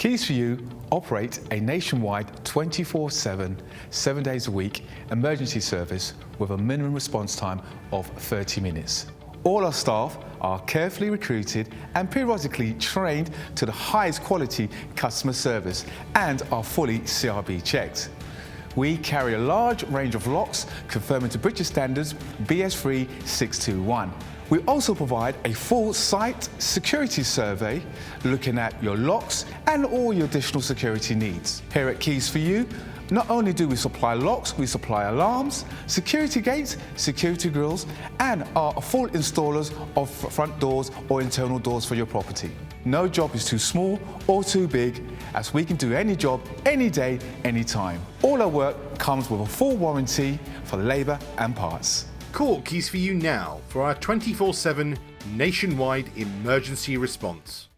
Keys for You operate a nationwide 24/7, 7 days a week emergency service with a minimum response time of 30 minutes. All our staff are carefully recruited and periodically trained to the highest quality customer service and are fully CRB checked. We carry a large range of locks conforming to British standards BS3 621. We also provide a full site security survey looking at your locks and all your additional security needs. Here at Keys for You, not only do we supply locks, we supply alarms, security gates, security grills, and are full installers of front doors or internal doors for your property. No job is too small or too big, as we can do any job, any day, anytime. All our work comes with a full warranty for labour and parts. Call Keys for You now for our 24/7 nationwide emergency response.